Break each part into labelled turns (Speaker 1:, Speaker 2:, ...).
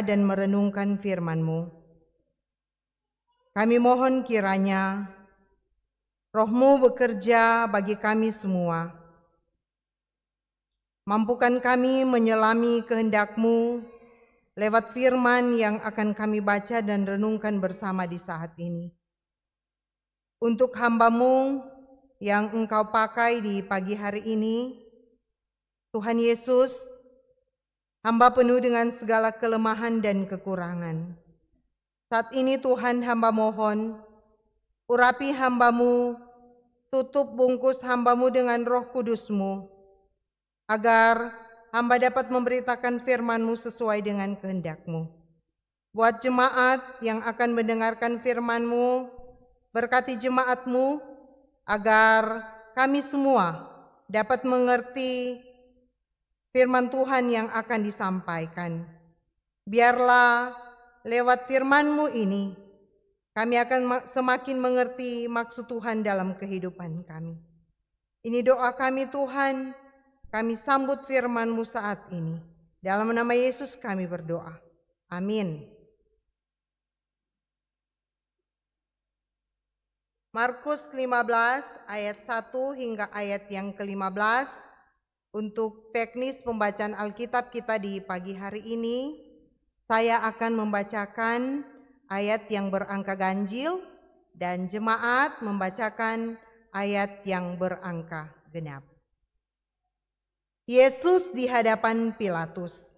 Speaker 1: dan merenungkan firman-Mu. Kami mohon kiranya Roh-Mu bekerja bagi kami semua. Mampukan kami menyelami kehendak-Mu lewat firman yang akan kami baca dan renungkan bersama di saat ini. Untuk hamba-Mu yang Engkau pakai di pagi hari ini, Tuhan Yesus, hamba penuh dengan segala kelemahan dan kekurangan. Saat ini Tuhan, hamba mohon, urapi hamba-Mu, tutup bungkus hamba-Mu dengan Roh Kudus-Mu, agar hamba dapat memberitakan firman-Mu sesuai dengan kehendak-Mu. Buat jemaat yang akan mendengarkan firman-Mu, berkati jemaat-Mu, agar kami semua dapat mengerti firman Tuhan yang akan disampaikan. Biarlah lewat firman-Mu ini, kami akan semakin mengerti maksud Tuhan dalam kehidupan kami. Ini doa kami Tuhan, kami sambut firman-Mu saat ini. Dalam nama Yesus kami berdoa. Amin. Markus 15 ayat 1 hingga ayat yang ke-15. Untuk teknis pembacaan Alkitab kita di pagi hari ini, saya akan membacakan ayat yang berangka ganjil dan jemaat membacakan ayat yang berangka genap. Yesus di hadapan Pilatus.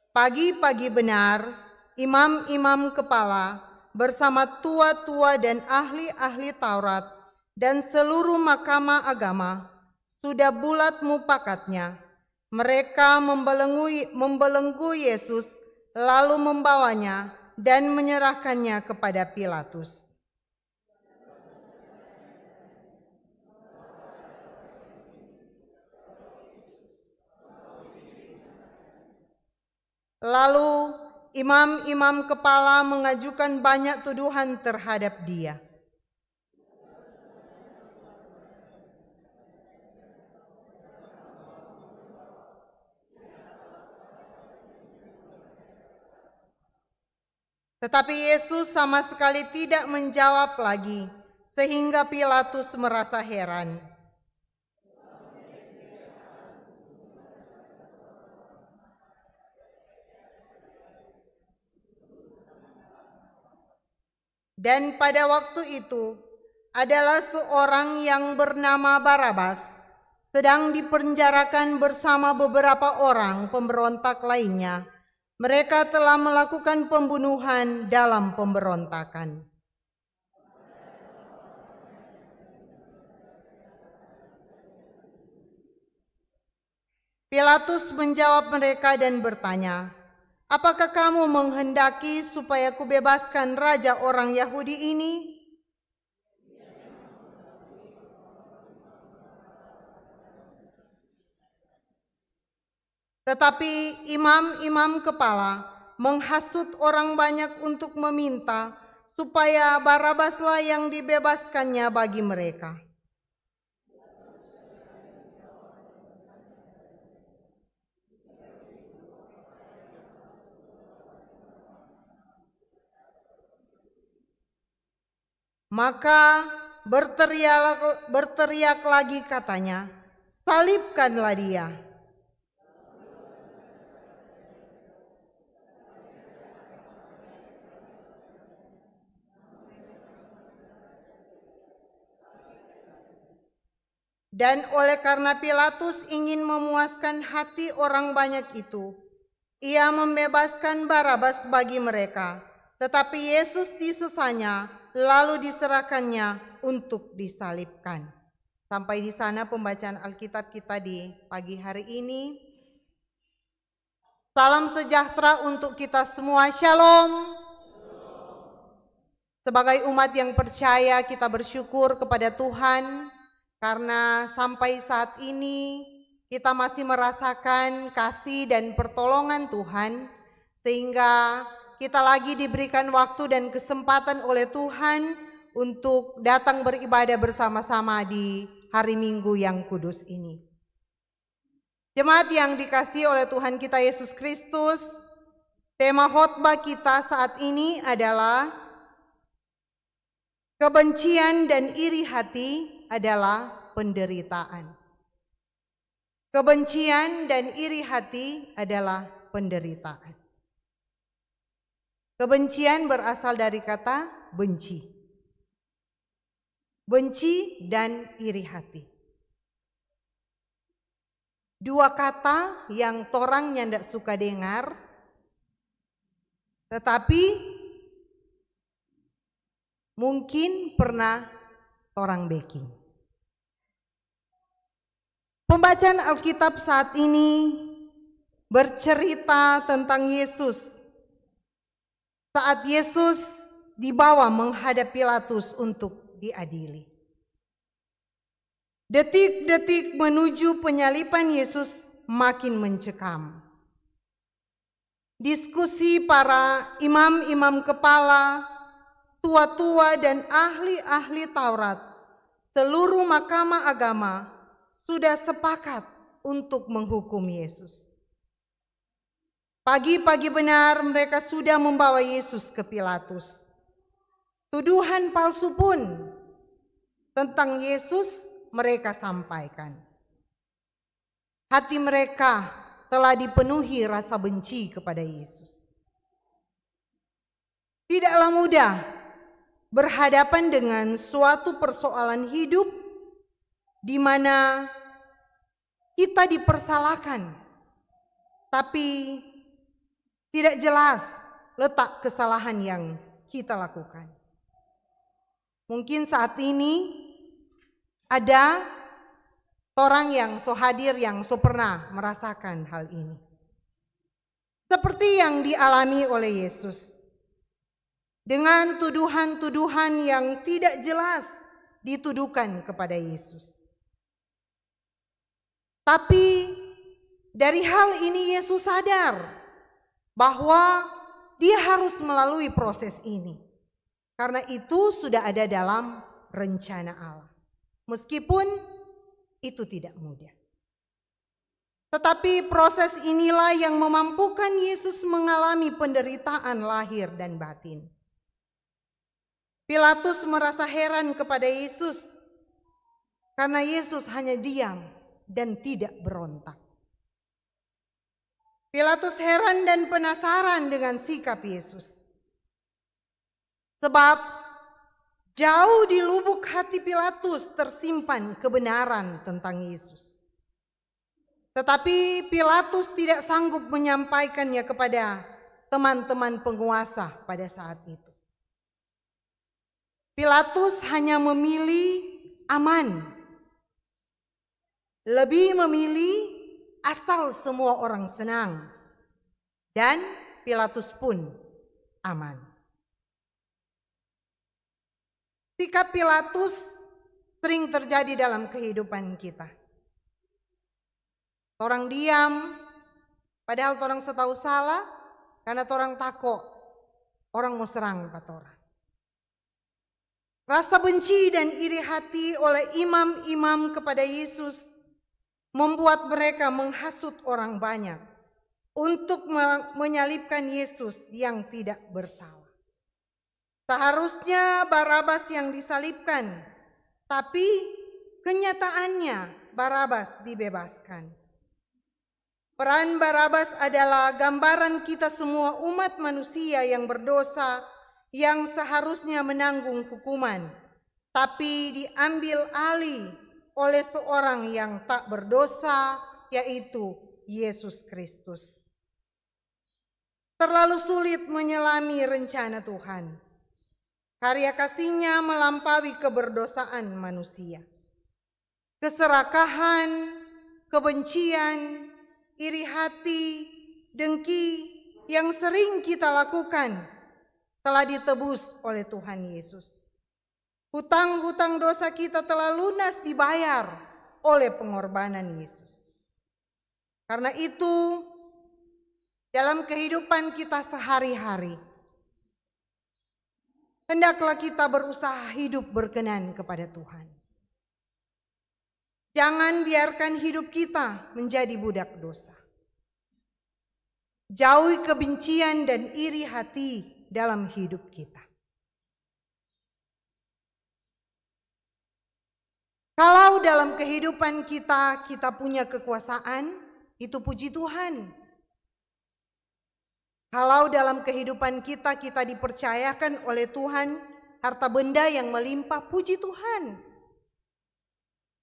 Speaker 1: Pagi-pagi benar, imam-imam kepala bersama tua-tua dan ahli-ahli Taurat dan seluruh mahkamah agama sudah bulat mupakatnya. Mereka membelenggu Yesus, lalu membawanya dan menyerahkannya kepada Pilatus. Lalu imam-imam kepala mengajukan banyak tuduhan terhadap Dia. Tetapi Yesus sama sekali tidak menjawab lagi, sehingga Pilatus merasa heran. Dan pada waktu itu adalah seorang yang bernama Barabas sedang dipenjarakan bersama beberapa orang pemberontak lainnya. Mereka telah melakukan pembunuhan dalam pemberontakan. Pilatus menjawab mereka dan bertanya, "Apakah kamu menghendaki supaya kubebaskan raja orang Yahudi ini?" Tetapi imam-imam kepala menghasut orang banyak untuk meminta supaya Barabaslah yang dibebaskannya bagi mereka. Maka berteriak lagi katanya, "Salibkanlah Dia." Dan oleh karena Pilatus ingin memuaskan hati orang banyak itu, ia membebaskan Barabas bagi mereka, tetapi Yesus disesanya, lalu diserahkannya untuk disalibkan. Sampai di sana pembacaan Alkitab kita di pagi hari ini. Salam sejahtera untuk kita semua. Shalom. Sebagai umat yang percaya, kita bersyukur kepada Tuhan karena sampai saat ini kita masih merasakan kasih dan pertolongan Tuhan, sehingga kita lagi diberikan waktu dan kesempatan oleh Tuhan untuk datang beribadah bersama-sama di hari Minggu yang kudus ini. Jemaat yang dikasihi oleh Tuhan kita Yesus Kristus, Tema khotbah kita saat ini adalah kebencian dan iri hati adalah penderitaan. Kebencian dan iri hati adalah penderitaan. Kebencian berasal dari kata benci. Benci dan iri hati. Dua kata yang torang nyandak suka dengar, tetapi mungkin pernah torang backing. Pembacaan Alkitab saat ini bercerita tentang Yesus. Saat Yesus dibawa menghadap Pilatus untuk diadili. Detik-detik menuju penyaliban Yesus makin mencekam. Diskusi para imam-imam kepala, tua-tua dan ahli-ahli Taurat, seluruh mahkamah agama sudah sepakat untuk menghukum Yesus. Pagi-pagi benar mereka sudah membawa Yesus ke Pilatus. Tuduhan palsu pun tentang Yesus mereka sampaikan. Hati mereka telah dipenuhi rasa benci kepada Yesus. Tidaklah mudah berhadapan dengan suatu persoalan hidup di mana kita dipersalahkan, tapi tidak jelas letak kesalahan yang kita lakukan. Mungkin saat ini ada orang yang hadir yang pernah merasakan hal ini. Seperti yang dialami oleh Yesus. Dengan tuduhan-tuduhan yang tidak jelas dituduhkan kepada Yesus. Tapi dari hal ini Yesus sadar bahwa dia harus melalui proses ini. Karena itu sudah ada dalam rencana Allah. Meskipun itu tidak mudah. Tetapi proses inilah yang memampukan Yesus mengalami penderitaan lahir dan batin. Pilatus merasa heran kepada Yesus karena Yesus hanya diam dan tidak berontak. Pilatus heran dan penasaran dengan sikap Yesus. Sebab jauh di lubuk hati Pilatus tersimpan kebenaran tentang Yesus. Tetapi Pilatus tidak sanggup menyampaikannya kepada teman-teman penguasa pada saat itu. Pilatus hanya memilih aman. Lebih memilih asal semua orang senang. Dan Pilatus pun aman. Sikap Pilatus sering terjadi dalam kehidupan kita. Orang diam, padahal orang setahu salah, karena orang takut, orang mau serang orang. Rasa benci dan iri hati oleh imam-imam kepada Yesus membuat mereka menghasut orang banyak untuk menyalibkan Yesus yang tidak bersalah. Seharusnya Barabas yang disalibkan, tapi kenyataannya Barabas dibebaskan. Peran Barabas adalah gambaran kita semua umat manusia yang berdosa, yang seharusnya menanggung hukuman, tapi diambil alih oleh seorang yang tak berdosa, yaitu Yesus Kristus. Terlalu sulit menyelami rencana Tuhan. Karya kasih-Nya melampaui keberdosaan manusia. Keserakahan, kebencian, iri hati, dengki yang sering kita lakukan telah ditebus oleh Tuhan Yesus. Hutang-hutang dosa kita telah lunas dibayar oleh pengorbanan Yesus. Karena itu, dalam kehidupan kita sehari-hari, hendaklah kita berusaha hidup berkenan kepada Tuhan. Jangan biarkan hidup kita menjadi budak dosa. Jauhi kebencian dan iri hati dalam hidup kita. Kalau dalam kehidupan kita punya kekuasaan, itu puji Tuhan. Kalau dalam kehidupan kita dipercayakan oleh Tuhan harta benda yang melimpah, puji Tuhan.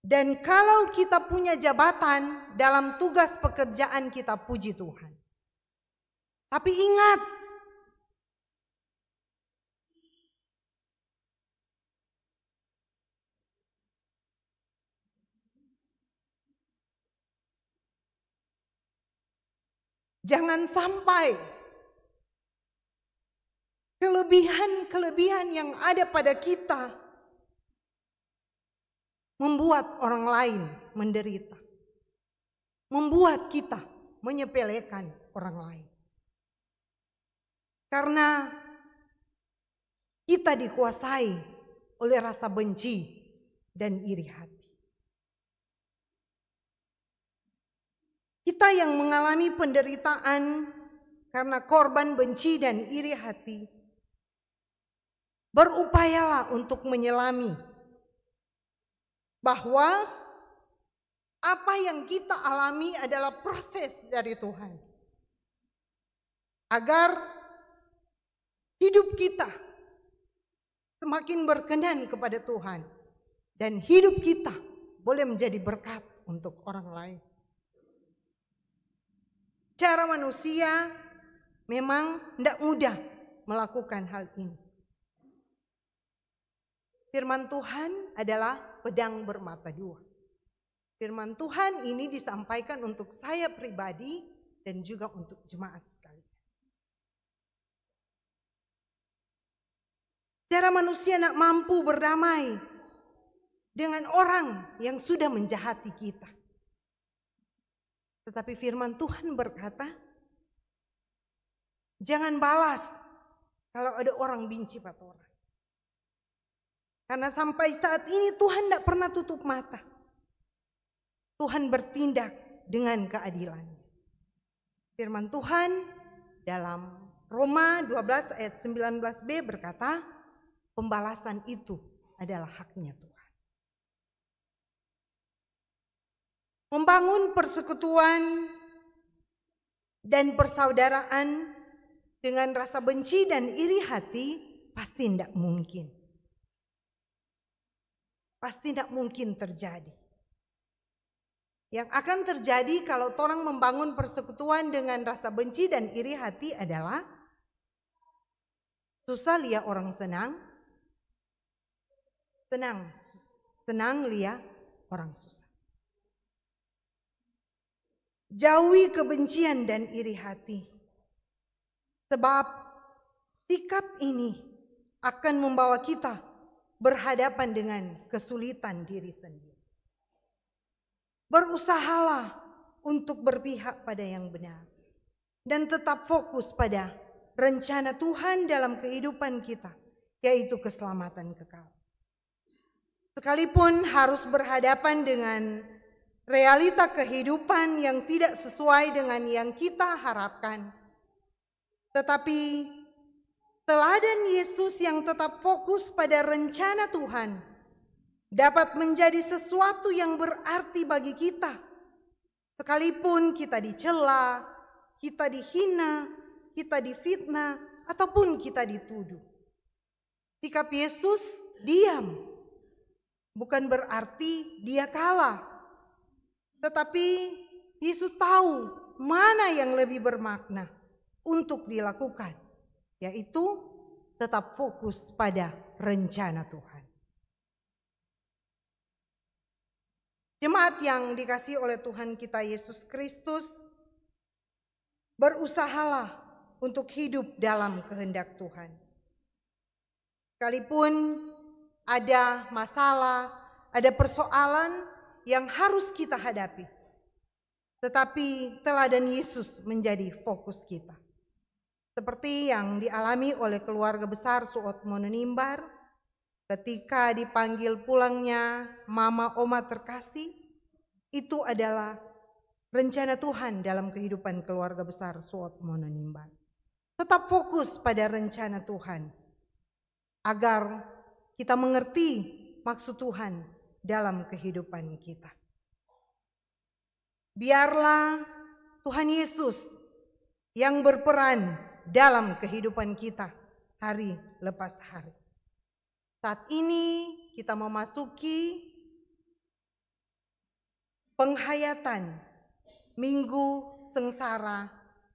Speaker 1: Dan kalau kita punya jabatan dalam tugas pekerjaan kita, puji Tuhan. Tapi ingat, jangan sampai kelebihan-kelebihan yang ada pada kita membuat orang lain menderita, membuat kita menyepelekan orang lain. Karena kita dikuasai oleh rasa benci dan iri hati. Kita yang mengalami penderitaan karena korban benci dan iri hati, berupayalah untuk menyelami bahwa apa yang kita alami adalah proses dari Tuhan. Agar hidup kita semakin berkenan kepada Tuhan. Dan hidup kita boleh menjadi berkat untuk orang lain. Cara manusia memang tidak mudah melakukan hal ini. Firman Tuhan adalah pedang bermata dua. Firman Tuhan ini disampaikan untuk saya pribadi dan juga untuk jemaat sekalian. Cara manusia nak mampu berdamai dengan orang yang sudah menjahati kita. Tetapi firman Tuhan berkata, jangan balas kalau ada orang benci pada orang. Karena sampai saat ini Tuhan tidak pernah tutup mata. Tuhan bertindak dengan keadilan. Firman Tuhan dalam Roma 12 ayat 19b berkata, pembalasan itu adalah haknya Tuhan. Membangun persekutuan dan persaudaraan dengan rasa benci dan iri hati pasti tidak mungkin. Pasti tidak mungkin terjadi. Yang akan terjadi kalau orang membangun persekutuan dengan rasa benci dan iri hati adalah susah lihat orang senang, senang lihat orang susah. Jauhi kebencian dan iri hati. Sebab sikap ini akan membawa kita berhadapan dengan kesulitan diri sendiri. Berusahalah untuk berpihak pada yang benar. Dan tetap fokus pada rencana Tuhan dalam kehidupan kita, yaitu keselamatan kekal. Sekalipun harus berhadapan dengan realita kehidupan yang tidak sesuai dengan yang kita harapkan. Tetapi teladan Yesus yang tetap fokus pada rencana Tuhan dapat menjadi sesuatu yang berarti bagi kita. Sekalipun kita dicela, kita dihina, kita difitnah, ataupun kita dituduh. Sikap Yesus diam, bukan berarti dia kalah. Tetapi Yesus tahu mana yang lebih bermakna untuk dilakukan, yaitu tetap fokus pada rencana Tuhan. Jemaat yang dikasihi oleh Tuhan kita Yesus Kristus, berusahalah untuk hidup dalam kehendak Tuhan. Sekalipun ada masalah, ada persoalan yang harus kita hadapi, tetapi teladan Yesus menjadi fokus kita. Seperti yang dialami oleh keluarga besar Suot Mononimbar ketika dipanggil pulangnya mama oma terkasih, itu adalah rencana Tuhan dalam kehidupan keluarga besar Suot Mononimban. Tetap fokus pada rencana Tuhan agar kita mengerti maksud Tuhan dalam kehidupan kita. Biarlah Tuhan Yesus yang berperan dalam kehidupan kita hari lepas hari. Saat ini kita memasuki penghayatan Minggu Sengsara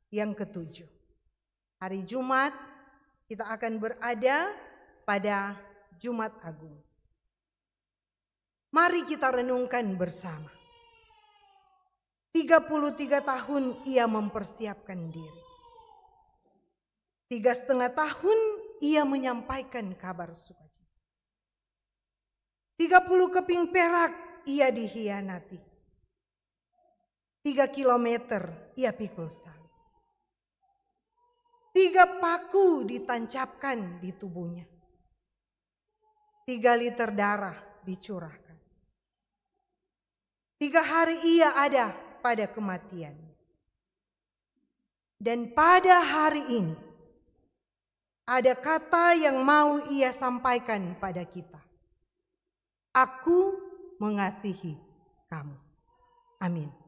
Speaker 1: yang ke-7. Hari Jumat kita akan berada pada Jumat Agung. Mari kita renungkan bersama. 33 tahun ia mempersiapkan diri. 3,5 tahun ia menyampaikan kabar sukacita. 30 keping perak ia dihianati. 3 kilometer ia pikul salib. 3 paku ditancapkan di tubuhnya. 3 liter darah dicurahkan. 3 hari ia ada pada kematian. Dan pada hari ini ada kata yang mau ia sampaikan pada kita. Aku mengasihi kamu. Amin.